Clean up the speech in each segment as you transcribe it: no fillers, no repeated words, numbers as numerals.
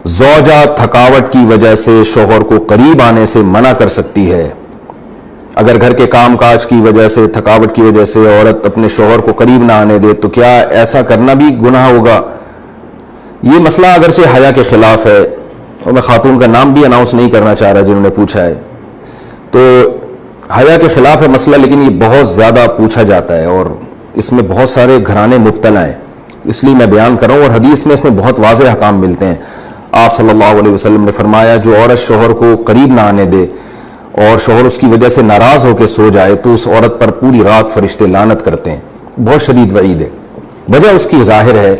زوجہ تھکاوٹ کی وجہ سے شوہر کو قریب آنے سے منع کر سکتی ہے. اگر گھر کے کام کاج کی وجہ سے تھکاوٹ کی وجہ سے عورت اپنے شوہر کو قریب نہ آنے دے تو کیا ایسا کرنا بھی گناہ ہوگا؟ یہ مسئلہ اگرچہ حیا کے خلاف ہے اور میں خاتون کا نام بھی اناؤنس نہیں کرنا چاہ رہا جنہوں نے پوچھا ہے، تو حیا کے خلاف ہے مسئلہ، لیکن یہ بہت زیادہ پوچھا جاتا ہے اور اس میں بہت سارے گھرانے مبتلا ہیں، اس لیے میں بیان کر رہا ہوں. اور حدیث میں اس میں بہت واضح احکام ملتے ہیں. آپ صلی اللہ علیہ وسلم نے فرمایا جو عورت شوہر کو قریب نہ آنے دے اور شوہر اس کی وجہ سے ناراض ہو کے سو جائے تو اس عورت پر پوری رات فرشتے لعنت کرتے ہیں. بہت شدید وعید ہے. وجہ اس کی ظاہر ہے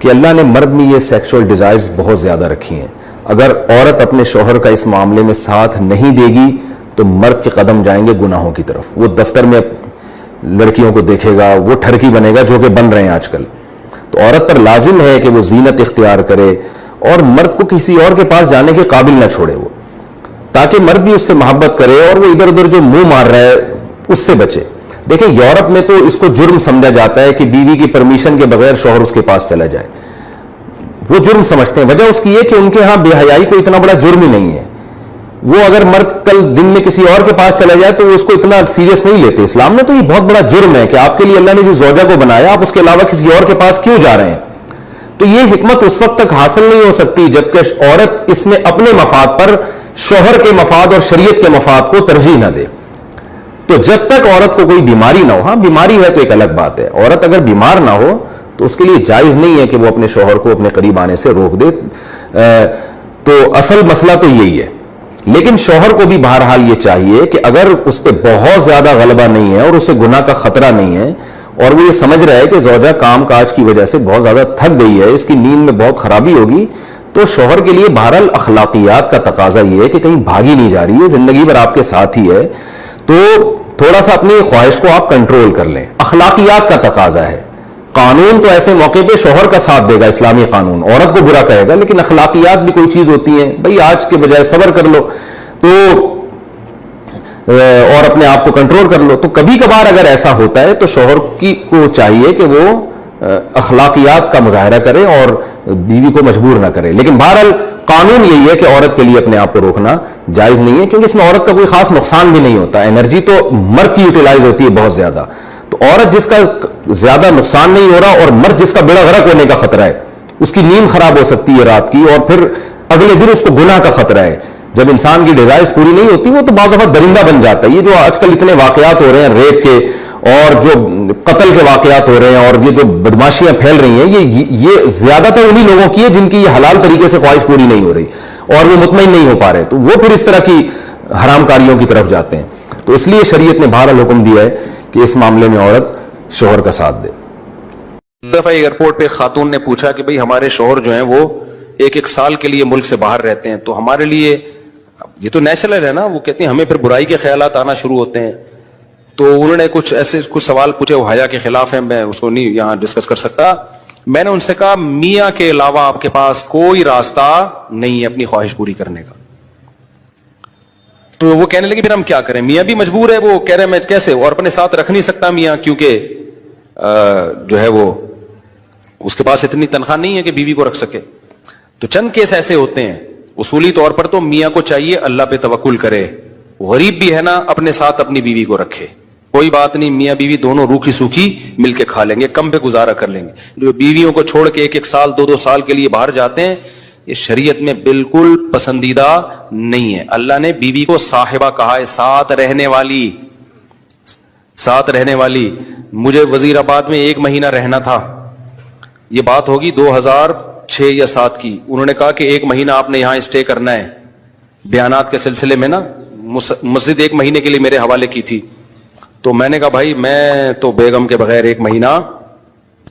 کہ اللہ نے مرد میں یہ سیکشول ڈیزائرز بہت زیادہ رکھی ہیں. اگر عورت اپنے شوہر کا اس معاملے میں ساتھ نہیں دے گی تو مرد کے قدم جائیں گے گناہوں کی طرف. وہ دفتر میں لڑکیوں کو دیکھے گا، وہ ٹھرکی بنے گا جو کہ بن رہے ہیں آج کل. تو عورت پر لازم ہے کہ وہ زینت اختیار کرے اور مرد کو کسی اور کے پاس جانے کے قابل نہ چھوڑے وہ، تاکہ مرد بھی اس سے محبت کرے اور وہ ادھر ادھر جو منہ مار رہا ہے اس سے بچے. دیکھیں یورپ میں تو اس کو جرم سمجھا جاتا ہے کہ بیوی کی پرمیشن کے بغیر شوہر اس کے پاس چلا جائے، وہ جرم سمجھتے ہیں. وجہ اس کی یہ کہ ان کے ہاں بے حیائی کو اتنا بڑا جرم ہی نہیں ہے. وہ اگر مرد کل دن میں کسی اور کے پاس چلا جائے تو وہ اس کو اتنا سیریس نہیں لیتے. اسلام میں تو یہ بہت بڑا جرم ہے کہ آپ کے لیے اللہ نے جس زوجہ کو بنایا آپ اس کے علاوہ کسی اور کے پاس کیوں جا رہے ہیں. تو یہ حکمت اس وقت تک حاصل نہیں ہو سکتی جبکہ عورت اس میں اپنے مفاد پر شوہر کے مفاد اور شریعت کے مفاد کو ترجیح نہ دے. تو جب تک عورت کو کوئی بیماری نہ ہو، ہاں بیماری ہے تو ایک الگ بات ہے، عورت اگر بیمار نہ ہو تو اس کے لیے جائز نہیں ہے کہ وہ اپنے شوہر کو اپنے قریب آنے سے روک دے. تو اصل مسئلہ تو یہی ہے. لیکن شوہر کو بھی بہرحال یہ چاہیے کہ اگر اس پہ بہت زیادہ غلبہ نہیں ہے اور اسے گناہ کا خطرہ نہیں ہے اور وہ یہ سمجھ رہا ہے کہ زوجہ کام کاج کی وجہ سے بہت زیادہ تھک گئی ہے، اس کی نیند میں بہت خرابی ہوگی، تو شوہر کے لیے بہرحال اخلاقیات کا تقاضا یہ ہے کہ کہیں بھاگی نہیں جا رہی ہے، زندگی بھر آپ کے ساتھ ہی ہے، تو تھوڑا سا اپنی خواہش کو آپ کنٹرول کر لیں. اخلاقیات کا تقاضا ہے. قانون تو ایسے موقع پہ شوہر کا ساتھ دے گا، اسلامی قانون عورت کو برا کہے گا، لیکن اخلاقیات بھی کوئی چیز ہوتی ہیں. بھئی آج کے بجائے صبر کر لو تو اور اپنے آپ کو کنٹرول کر لو. تو کبھی کبھار اگر ایسا ہوتا ہے تو شوہر کو چاہیے کہ وہ اخلاقیات کا مظاہرہ کرے اور بیوی کو مجبور نہ کرے. لیکن بہرحال قانون یہی ہے کہ عورت کے لیے اپنے آپ کو روکنا جائز نہیں ہے، کیونکہ اس میں عورت کا کوئی خاص نقصان بھی نہیں ہوتا. انرجی تو مرد کی یوٹیلائز ہوتی ہے بہت زیادہ. تو عورت جس کا زیادہ نقصان نہیں ہو رہا اور مرد جس کا بیڑا غرق ہونے کا خطرہ ہے، اس کی نیند خراب ہو سکتی ہے رات کی اور پھر اگلے دن اس کو گناہ کا خطرہ ہے. جب انسان کی ڈیزائرز پوری نہیں ہوتی وہ تو بعض دفعہ درندہ بن جاتا ہے. یہ جو آج کل اتنے واقعات ہو رہے ہیں ریپ کے اور جو قتل کے واقعات ہو رہے ہیں اور یہ جو بدماشیاں پھیل رہی ہیں، یہ زیادہ تر انہی لوگوں کی ہے جن کی یہ حلال طریقے سے خواہش پوری نہیں ہو رہی اور وہ مطمئن نہیں ہو پا رہے، تو وہ پھر اس طرح کی حرام کاریوں کی طرف جاتے ہیں. تو اس لیے شریعت نے بہرحال حکم دیا ہے کہ اس معاملے میں عورت شوہر کا ساتھ دے. دفعہ ایئرپورٹ پہ خاتون نے پوچھا کہ بھئی ہمارے شوہر جو ہیں وہ ایک سال کے لیے ملک سے باہر رہتے ہیں، تو ہمارے لیے یہ تو نیچرل ہے نا. وہ کہتے ہیں ہمیں پھر برائی کے خیالات آنا شروع ہوتے ہیں. تو انہوں نے کچھ سوال پوچھے، وہ حیا کے خلاف ہیں، میں اس کو نہیں یہاں ڈسکس کر سکتا. میں نے ان سے کہا میاں کے علاوہ آپ کے پاس کوئی راستہ نہیں ہے اپنی خواہش پوری کرنے کا. تو وہ کہنے لگے پھر ہم کیا کریں، میاں بھی مجبور ہے. وہ کہہ رہے میں کیسے، اور اپنے ساتھ رکھ نہیں سکتا میاں، کیونکہ جو ہے وہ اس کے پاس اتنی تنخواہ نہیں ہے کہ بیوی کو رکھ سکے. تو چند کیس ایسے ہوتے ہیں. اصولی طور پر تو میاں کو چاہیے اللہ پہ توکل کرے. غریب بھی ہے نا اپنے ساتھ اپنی بیوی کو رکھے، کوئی بات نہیں، میاں بیوی دونوں روکھی سوکھی مل کے کھا لیں گے، کم پہ گزارا کر لیں گے. جو بیویوں کو چھوڑ کے ایک سال دو سال کے لیے باہر جاتے ہیں، یہ شریعت میں بالکل پسندیدہ نہیں ہے. اللہ نے بیوی کو صاحبہ کہا ہے، ساتھ رہنے والی. مجھے وزیر آباد میں 1 مہینہ رہنا تھا، یہ بات ہوگی 2006 یا 2007 کی. انہوں نے کہا کہ 1 مہینہ آپ نے یہاں اسٹے کرنا ہے. بیانات کے سلسلے میں نا مسجد 1 مہینے کے لیے میرے حوالے کی تھی. تو میں نے کہا بھائی میں تو بیگم کے بغیر 1 مہینہ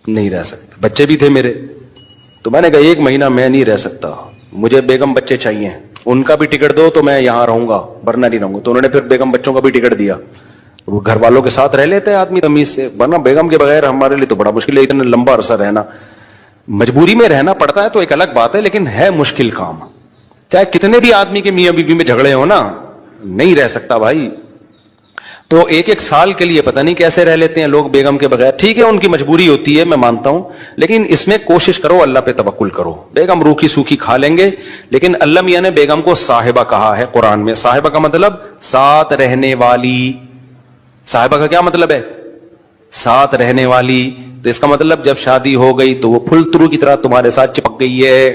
نہیں رہ سکتا، بچے بھی تھے میرے. تو میں نے کہا 1 مہینہ میں نہیں رہ سکتا، مجھے بیگم بچے چاہیے، ان کا بھی ٹکٹ دو تو میں یہاں رہوں گا ورنہ نہیں رہوں گا. تو انہوں نے پھر بیگم بچوں کا بھی ٹکٹ دیا. وہ گھر والوں کے ساتھ رہ لیتے ہیں آدمی تمیز سے، ورنہ بیگم کے بغیر ہمارے لیے تو بڑا مشکل ہے اتنا لمبا عرصہ رہنا. مجبوری میں رہنا پڑتا ہے تو ایک الگ بات ہے، لیکن ہے مشکل کام. چاہے کتنے بھی آدمی کے میاں بیوی میں جھگڑے ہو نا، نہیں رہ سکتا بھائی. تو ایک ایک سال کے لیے پتہ نہیں کیسے رہ لیتے ہیں لوگ بیگم کے بغیر. ٹھیک ہے ان کی مجبوری ہوتی ہے, میں مانتا ہوں, لیکن اس میں کوشش کرو اللہ پہ توکل کرو. بیگم روکھی سوکھی کھا لیں گے, لیکن اللہ میاں نے بیگم کو صاحبہ کہا ہے قرآن میں. صاحبہ کا مطلب ساتھ رہنے والی. صاحبہ کا کیا مطلب ہے؟ ساتھ رہنے والی. تو اس کا مطلب جب شادی ہو گئی تو وہ پھول ترو کی طرح تمہارے ساتھ چپک گئی ہے.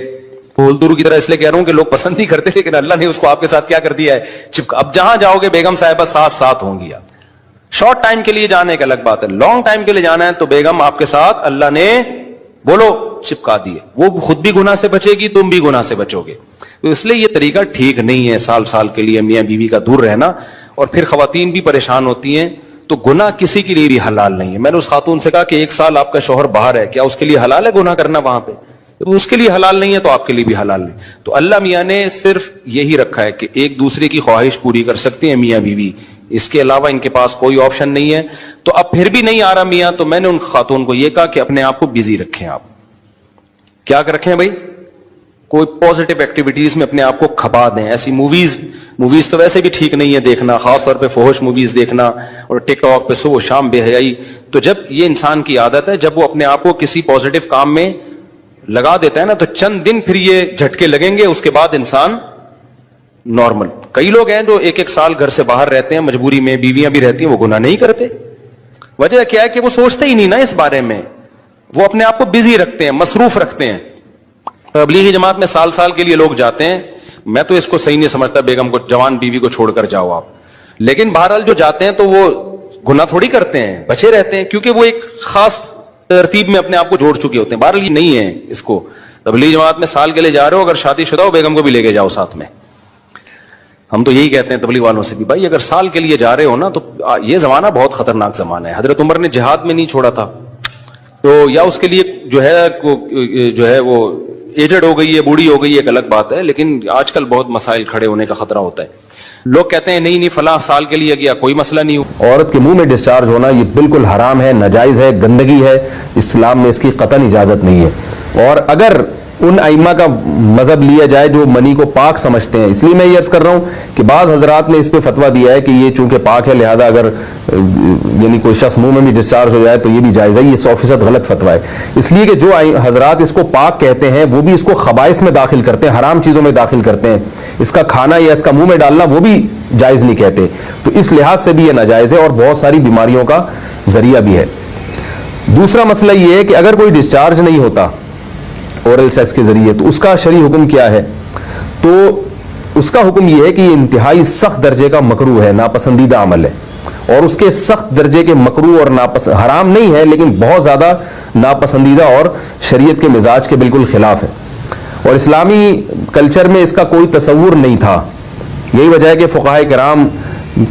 پھول ترو کی طرح اس لیے کہہ رہا ہوں کہ لوگ پسند نہیں کرتے, لیکن اللہ نے اس کو آپ کے ساتھ کیا کر دیا ہے, اب جہاں جاؤ گے بیگم صاحبہ ساتھ ساتھ ہوں گی. شارٹ ٹائم کے لیے جانے کا الگ بات ہے, لانگ ٹائم کے لیے جانا ہے تو بیگم آپ کے ساتھ اللہ نے بولو چپکا دیے. وہ خود بھی گناہ سے بچے گی, تم بھی گناہ سے بچو گے. تو اس لیے یہ طریقہ ٹھیک نہیں ہے سال سال کے لیے میاں بیوی کا دور رہنا. اور پھر خواتین بھی پریشان ہوتی ہیں. تو گناہ کسی کے لیے بھی حلال نہیں ہے. میں نے اس خاتون سے کہا کہ ایک سال آپ کا شوہر باہر ہے, کیا اس کے لیے حلال ہے گناہ کرنا وہاں پہ؟ اس کے لیے حلال نہیں ہے تو آپ کے لیے بھی حلال نہیں. تو اللہ میاں نے صرف یہی رکھا ہے کہ ایک دوسرے کی خواہش پوری کر سکتے ہیں میاں بیوی, اس کے علاوہ ان کے پاس کوئی آپشن نہیں ہے. تو اب پھر بھی نہیں آ رہا میاں, تو میں نے ان خاتون کو یہ کہا کہ اپنے آپ کو بزی رکھیں. آپ کیا رکھیں بھائی؟ کوئی پازیٹیو ایکٹیویٹیز میں اپنے آپ کو کھپا دیں. ایسی موویز تو ویسے بھی ٹھیک نہیں ہے دیکھنا, خاص طور پہ فحش موویز دیکھنا, اور ٹک ٹاک پہ صبح شام بے حیائی. تو جب یہ انسان کی عادت ہے, جب وہ اپنے آپ کو کسی پازیٹیو کام میں لگا دیتا ہے نا, تو چند دن پھر یہ جھٹکے لگیں گے, اس کے بعد انسان نارمل. کئی لوگ ہیں جو ایک ایک سال گھر سے باہر رہتے ہیں, مجبوری میں بیویاں بھی رہتی ہیں, وہ گناہ نہیں کرتے. وجہ کیا ہے کہ وہ سوچتے ہی نہیں نا اس بارے میں, وہ اپنے آپ کو بزی رکھتے ہیں, مصروف رکھتے ہیں. تبلیغی جماعت میں سال سال کے لیے لوگ جاتے ہیں. میں تو اس کو صحیح نہیں سمجھتا بیگم کو, جوان بیوی کو چھوڑ کر جاؤ آپ. لیکن بہرحال جو جاتے ہیں تو وہ گناہ تھوڑی کرتے ہیں, بچے رہتے ہیں, کیونکہ وہ ایک خاص ترتیب میں اپنے آپ کو جوڑ چکے ہوتے ہیں. بہرحال یہ نہیں ہے اس کو. تبلیغی جماعت میں سال کے لیے جا رہے ہو, اگر شادی شدہ ہو بیگم کو بھی لے کے جاؤ ساتھ میں. ہم تو یہی کہتے ہیں تبلیغ والوں سے بھی, بھائی اگر سال کے لیے جا رہے ہو نا, تو یہ زمانہ بہت خطرناک زمانہ ہے. حضرت عمر نے جہاد میں نہیں چھوڑا تھا, تو یا اس کے لیے جو ہے وہ ایجڈ ہو گئی ہے, بوڑھی ہو گئی ہے, ایک الگ بات ہے. لیکن آج کل بہت مسائل کھڑے ہونے کا خطرہ ہوتا ہے. لوگ کہتے ہیں نہیں فلاں سال کے لیے گیا, کوئی مسئلہ نہیں ہو. عورت کے منہ میں ڈسچارج ہونا یہ بالکل حرام ہے, ناجائز ہے, گندگی ہے. اسلام میں اس کی قطعاً اجازت نہیں ہے. اور اگر ان ائمہ کا مذہب لیا جائے جو منی کو پاک سمجھتے ہیں, اس لیے میں یہ عرض کر رہا ہوں کہ بعض حضرات نے اس پہ فتویٰ دیا ہے کہ یہ چونکہ پاک ہے لہذا اگر یعنی کوئی شخص منہ میں بھی ڈسچارج ہو جائے تو یہ بھی جائز ہے. یہ 100% غلط فتویٰ ہے. اس لیے کہ جو حضرات اس کو پاک کہتے ہیں وہ بھی اس کو خبائث میں داخل کرتے ہیں, حرام چیزوں میں داخل کرتے ہیں. اس کا کھانا یا اس کا منہ میں ڈالنا وہ بھی جائز نہیں کہتے. تو اس لحاظ سے بھی یہ ناجائز ہے اور بہت ساری بیماریوں کا ذریعہ بھی ہے. دوسرا مسئلہ یہ ہے کہ اگر کوئی ڈسچارج نہیں ہوتا اورل سیکس کے ذریعے, تو اس کا شرعی حکم کیا ہے؟ تو اس کا حکم یہ ہے کہ یہ انتہائی سخت درجے کا مکروہ ہے, ناپسندیدہ عمل ہے. اور اس کے سخت درجے کے مکروہ اور حرام نہیں ہے, لیکن بہت زیادہ ناپسندیدہ اور شریعت کے مزاج کے بالکل خلاف ہے. اور اسلامی کلچر میں اس کا کوئی تصور نہیں تھا. یہی وجہ ہے کہ فقہاء کرام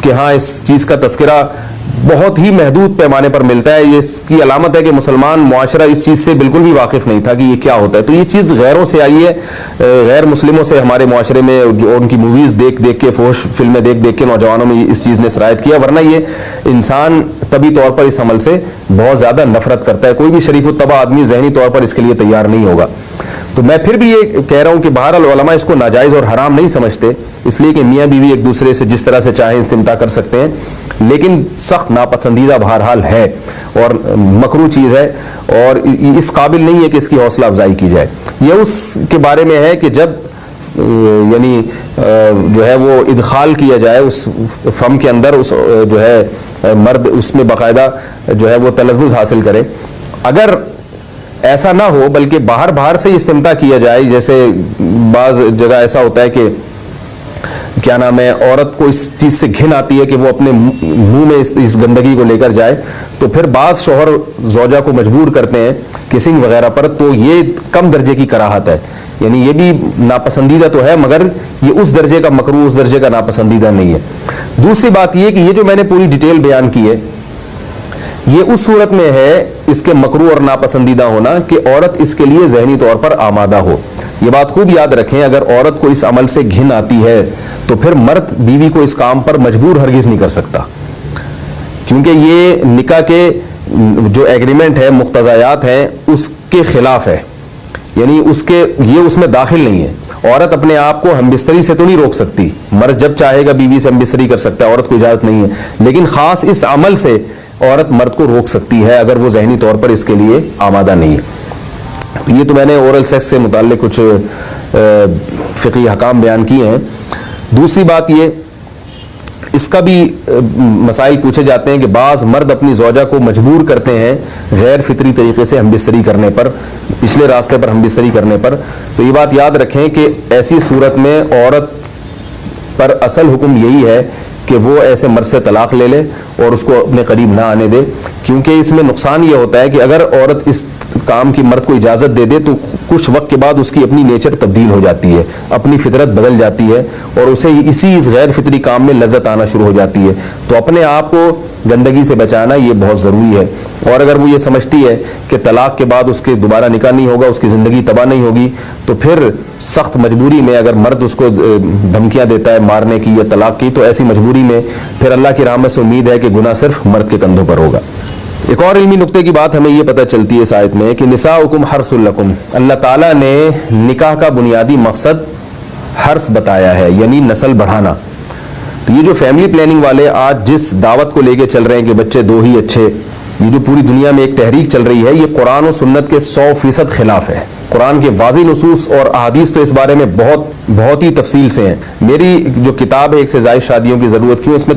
کے ہاں اس چیز کا تذکرہ بہت ہی محدود پیمانے پر ملتا ہے. یہ اس کی علامت ہے کہ مسلمان معاشرہ اس چیز سے بالکل بھی واقف نہیں تھا کہ یہ کیا ہوتا ہے. تو یہ چیز غیروں سے آئی ہے, غیر مسلموں سے ہمارے معاشرے میں, جو ان کی موویز دیکھ دیکھ کے, فحش فلمیں دیکھ دیکھ کے نوجوانوں میں اس چیز نے سرایت کیا. ورنہ یہ انسان طبی طور پر اس عمل سے بہت زیادہ نفرت کرتا ہے. کوئی بھی شریف الطبع آدمی ذہنی طور پر اس کے لیے تیار نہیں ہوگا. تو میں پھر بھی یہ کہہ رہا ہوں کہ بہرحال علماء اس کو ناجائز اور حرام نہیں سمجھتے, اس لیے کہ میاں بیوی ایک دوسرے سے جس طرح سے چاہیں استمتاع کر سکتے ہیں, لیکن سخت ناپسندیدہ بہرحال ہے اور مکروہ چیز ہے, اور اس قابل نہیں ہے کہ اس کی حوصلہ افزائی کی جائے. یہ اس کے بارے میں ہے کہ جب یعنی جو ہے وہ ادخال کیا جائے اس فم کے اندر, اس جو ہے مرد اس میں باقاعدہ جو ہے وہ تلذذ حاصل کرے. اگر ایسا نہ ہو بلکہ باہر سے استمتاع کیا جائے, جیسے بعض جگہ ایسا ہوتا ہے کہ کیا نام ہے, عورت کو اس چیز سے گھن آتی ہے کہ وہ اپنے منہ میں اس گندگی کو لے کر جائے, تو پھر بعض شوہر زوجہ کو مجبور کرتے ہیں کسنگ وغیرہ پر, تو یہ کم درجے کی کراہت ہے. یعنی یہ بھی ناپسندیدہ تو ہے مگر یہ اس درجے کا مکروہ, اس درجے کا ناپسندیدہ نہیں ہے. دوسری بات یہ کہ یہ جو میں نے پوری ڈیٹیل بیان کی ہے یہ اس صورت میں ہے اس کے مکروہ اور ناپسندیدہ ہونا کہ عورت اس کے لیے ذہنی طور پر آمادہ ہو. یہ بات خوب یاد رکھیں, اگر عورت کو اس عمل سے گھن آتی ہے تو پھر مرد بیوی کو اس کام پر مجبور ہرگز نہیں کر سکتا, کیونکہ یہ نکاح کے جو ایگریمنٹ ہے, مقتضیات ہیں, اس کے خلاف ہے. یعنی یہ اس میں داخل نہیں ہے. عورت اپنے آپ کو ہم بستری سے تو نہیں روک سکتی, مرد جب چاہے گا بیوی سے ہم بستری کر سکتا ہے, عورت کو اجازت نہیں ہے, لیکن خاص اس عمل سے عورت مرد کو روک سکتی ہے اگر وہ ذہنی طور پر اس کے لیے آمادہ نہیں ہے. یہ تو میں نے اورل سیکس سے متعلق کچھ فقہی احکام بیان کیے ہیں. دوسری بات یہ, اس کا بھی مسائل پوچھے جاتے ہیں کہ بعض مرد اپنی زوجہ کو مجبور کرتے ہیں غیر فطری طریقے سے ہم بستری کرنے پر, پچھلے راستے پر ہم بستری کرنے پر. تو یہ بات یاد رکھیں کہ ایسی صورت میں عورت پر اصل حکم یہی ہے کہ وہ ایسے مرد سے طلاق لے لے اور اس کو اپنے قریب نہ آنے دے, کیونکہ اس میں نقصان یہ ہوتا ہے کہ اگر عورت اس کام کی مرد کو اجازت دے دے تو کچھ وقت کے بعد اس کی اپنی نیچر تبدیل ہو جاتی ہے, اپنی فطرت بدل جاتی ہے اور اسے اسی اس غیر فطری کام میں لذت آنا شروع ہو جاتی ہے. تو اپنے آپ کو گندگی سے بچانا یہ بہت ضروری ہے. اور اگر وہ یہ سمجھتی ہے کہ طلاق کے بعد اس کے دوبارہ نکاح نہیں ہوگا, اس کی زندگی تباہ نہیں ہوگی, تو پھر سخت مجبوری میں اگر مرد اس کو دھمکیاں دیتا ہے مارنے کی یا طلاق کی, تو ایسی مجبوری میں پھر اللہ کی رحمت سے امید ہے کہ گناہ صرف مرد کے کندھوں پر ہوگا. ایک اور علمی نقطے کی بات ہمیں یہ پتہ چلتی ہے اس آیت میں کہ نساؤکم حرث لکم, اللہ تعالیٰ نے نکاح کا بنیادی مقصد حرث بتایا ہے, یعنی نسل بڑھانا. تو یہ جو فیملی پلاننگ والے آج جس دعوت کو لے کے چل رہے ہیں کہ بچے دو ہی اچھے, یہ جو پوری دنیا میں ایک تحریک چل رہی ہے, یہ قرآن و سنت کے 100% خلاف ہے. قرآن کے واضح نصوص اور احادیث تو اس بارے میں بہت ہی تفصیل سے ہیں. میری جو کتاب ہے ایک سے زائد شادیوں کی ضرورت کیوں, اس میں